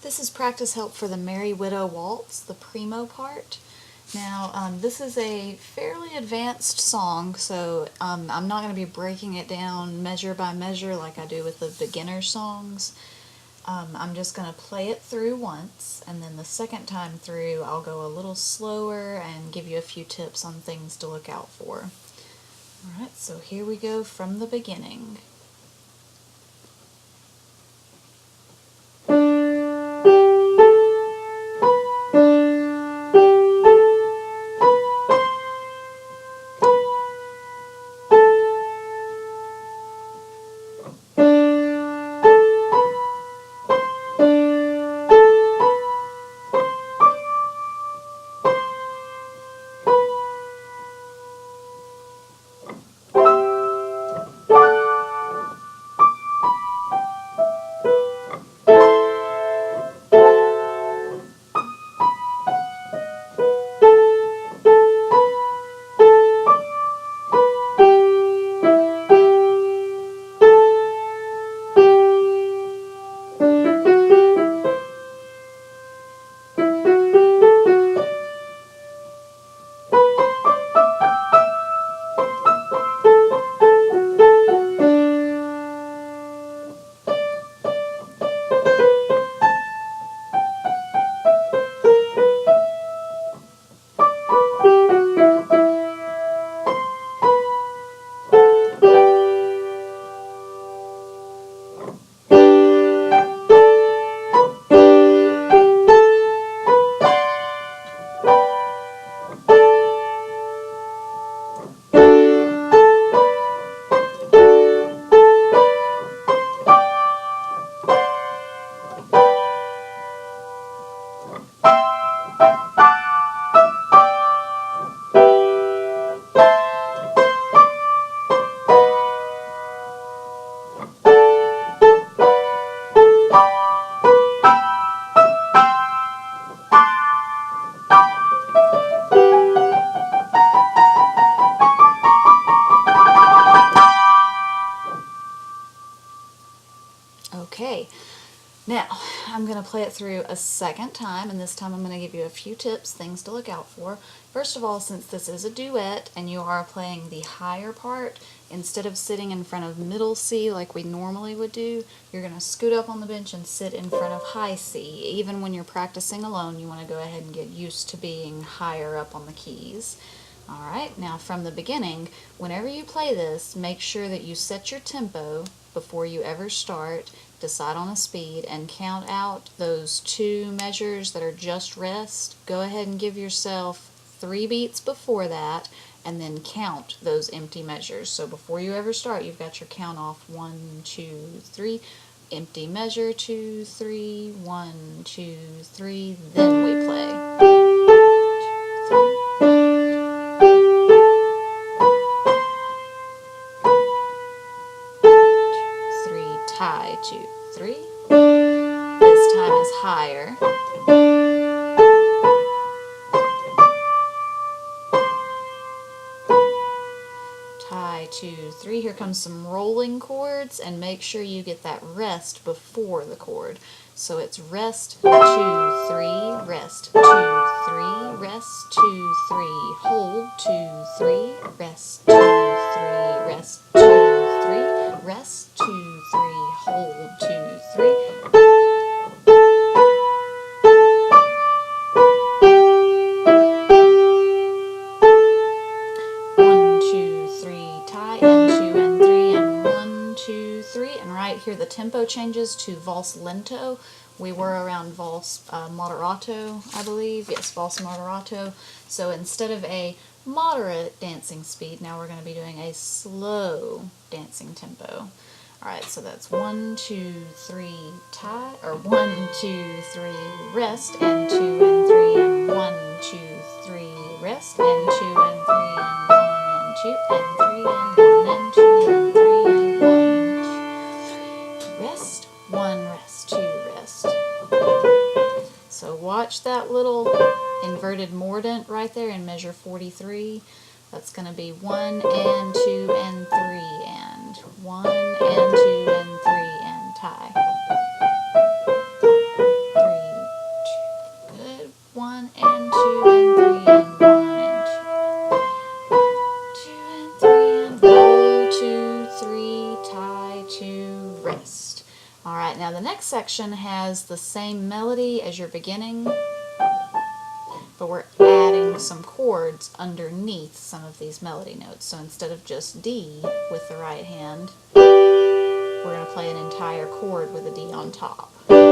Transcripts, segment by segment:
This is practice help for the Merry Widow Waltz, the Primo part. Now, this is a fairly advanced song, so I'm not going to be breaking it down measure by measure like I do with the beginner songs. I'm just going to play it through once, and then the second time through I'll go a little slower and give you a few tips on things to look out for. Alright, so here we go from the beginning. Okay, now I'm going to play it through a second time, and this time I'm going to give you a few tips, things to look out for. First of all, since this is a duet and you are playing the higher part, instead of sitting in front of middle C like we normally would do, you're going to scoot up on the bench and sit in front of high C. Even when you're practicing alone, you want to go ahead and get used to being higher up on the keys. Alright, now from the beginning, whenever you play this, make sure that you set your tempo before you ever start, decide on a speed, and count out those two measures that are just rest. Go ahead and give yourself 3 beats before that, and then count those empty measures. So before you ever start, you've got your count off 1, 2, 3, empty measure, 2, 3, 1, 2, 3, then we play. 3, tie, 2, 3. This time is higher. Tie, 2, 3. Here comes some rolling chords, and make sure you get that rest before the chord. So it's rest, 2, 3, rest, 2, 3, rest, 2, 3, hold, 2, 3, rest, 2, 3, rest, 2, 3, rest, 2, 3, hold, 2, 3. Here the tempo changes to valse lento. We were around valse moderato, I believe. Yes, valse moderato. So instead of a moderate dancing speed, now we're going to be doing a slow dancing tempo. Alright, so that's 1, 2, 3, tie, or 1, 2, 3, rest, and 2 and 3, and 1, 2, 3, rest, and 2 and 3, and 1 and 2 and 3 and 1 and 2 and 3 and 1. Rest, 1, rest, 2, rest. So watch that little inverted mordant right there in measure 43. That's going to be 1 and 2 and 3 and 1 and 2 and 3 and tie. 3 Alright, now the next section has the same melody as your beginning, but we're adding some chords underneath some of these melody notes. So instead of just D with the right hand, we're going to play an entire chord with a D on top. 2, 3,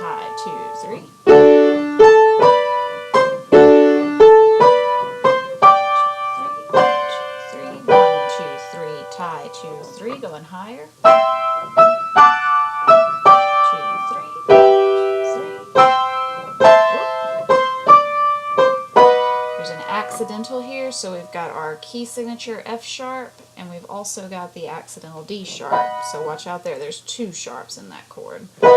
tie, 2, 3. 2, 3, going higher. 2, 3, 2, 3. There's an accidental here, so we've got our key signature F sharp, and we've also got the accidental D sharp. So watch out there. There's 2 sharps in that chord. 2,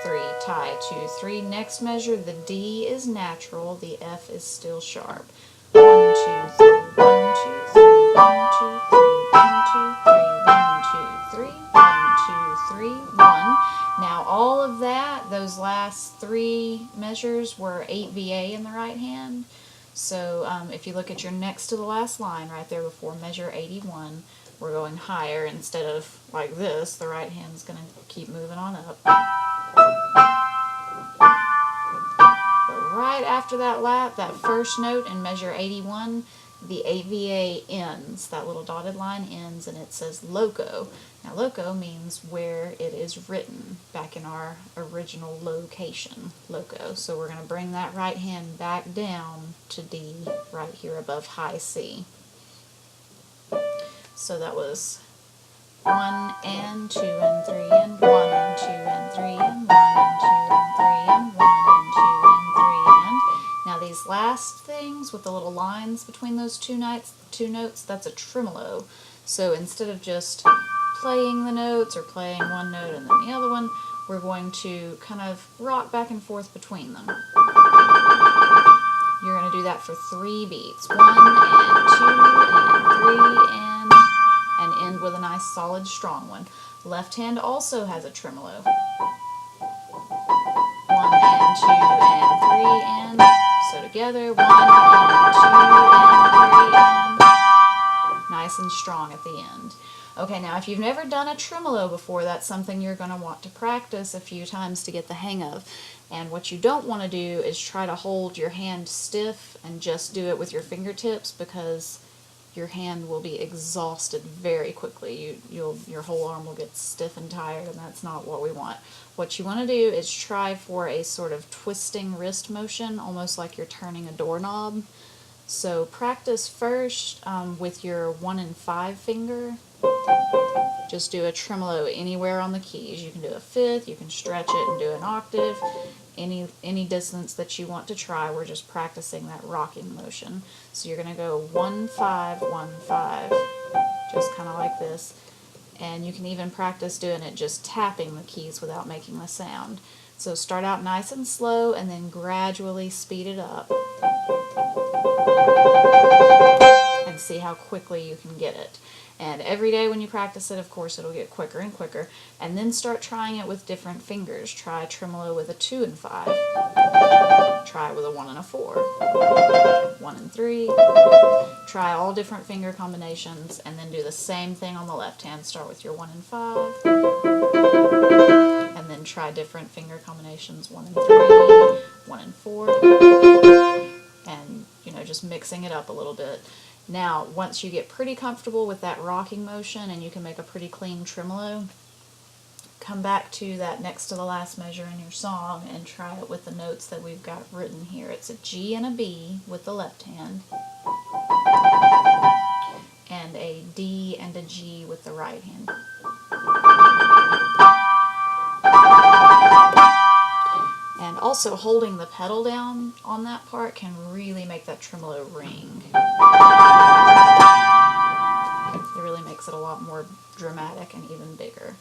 3, tie, 2, 3. Next measure, the D is natural, the F is still sharp. 1, 2, 3, 1, 2, 3, 1, 2, 3, 1, 2, 3, 1, 2, 3, 1, 2, 3, 1. Now all of that, those last 3 measures were 8 VA in the right hand. So if you look at your next to the last line right there before measure 81, we're going higher instead of like this. The right hand's going to keep moving on up. But right after that first note in measure 81, the AVA ends. That little dotted line ends and it says loco. Now loco means where it is written, back in our original location, loco. So we're going to bring that right hand back down to D right here above high C. So that was 1 and 2 and 3 and 1 and 2 and 3 and 1 and 2 and 3 and 1 and 2 and 3 and. Now these last things with the little lines between those two notes, that's a tremolo. So instead of just playing the notes or playing one note and then the other one, we're going to kind of rock back and forth between them. You're going to do that for 3 beats. 1 and 2 and 3 and end with a nice solid strong one. Left hand also has a tremolo. 1 and 2 and 3 and, so together, 1 and 2 and 3 and, nice and strong at the end. Okay, now if you've never done a tremolo before, that's something you're going to want to practice a few times to get the hang of. And what you don't want to do is try to hold your hand stiff and just do it with your fingertips, because your hand will be exhausted very quickly. Your whole arm will get stiff and tired, and that's not what we want. What you want to do is try for a sort of twisting wrist motion, almost like you're turning a doorknob. So practice first with your 1 and 5 finger. Just do a tremolo anywhere on the keys. You can do a fifth, you can stretch it and do an octave, any distance that you want to try. We're just practicing that rocking motion. So you're going to go 1, 5, 1, 5, just kind of like this. And you can even practice doing it just tapping the keys without making the sound. So start out nice and slow and then gradually speed it up. And see how quickly you can get it. And every day when you practice it, of course, it'll get quicker and quicker. And then start trying it with different fingers. Try tremolo with a 2 and 5. Try it with a 1 and a 4. 1 and 3. Try all different finger combinations, and then do the same thing on the left hand. Start with your 1 and 5. And then try different finger combinations, 1 and 3, 1 and 4. And, just mixing it up a little bit. Now, once you get pretty comfortable with that rocking motion and you can make a pretty clean tremolo, come back to that next to the last measure in your song and try it with the notes that we've got written here. It's a G and a B with the left hand, and a D and a G with the right hand. And also holding the pedal down on that part can really make that tremolo ring. It really makes it a lot more dramatic and even bigger.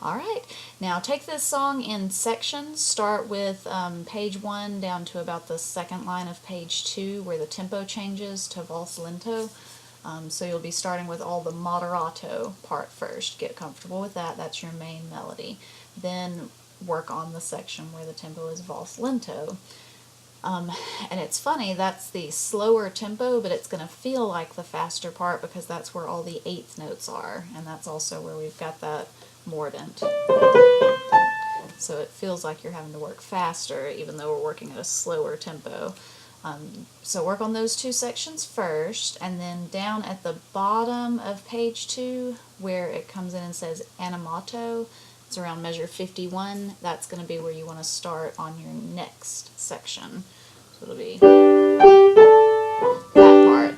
Alright, now take this song in sections. Start with page 1 down to about the second line of page 2 where the tempo changes to valse lento. So you'll be starting with all the moderato part first. Get comfortable with that. That's your main melody. Then work on the section where the tempo is valse lento. And it's funny, that's the slower tempo, but it's going to feel like the faster part because that's where all the eighth notes are, and that's also where we've got that mordant. So it feels like you're having to work faster even though we're working at a slower tempo. So work on those two sections first, and then down at the bottom of page 2 where it comes in and says animato, it's around measure 51, that's going to be where you want to start on your next section. So it'll be that part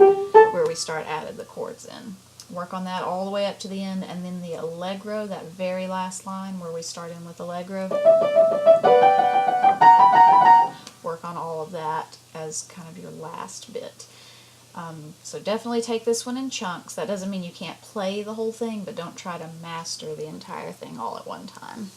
where we start adding the chords in. Work on that all the way up to the end, and then the allegro, that very last line where we start in with allegro, work on all of that as kind of your last bit. So definitely take this one in chunks. That doesn't mean you can't play the whole thing, but don't try to master the entire thing all at one time.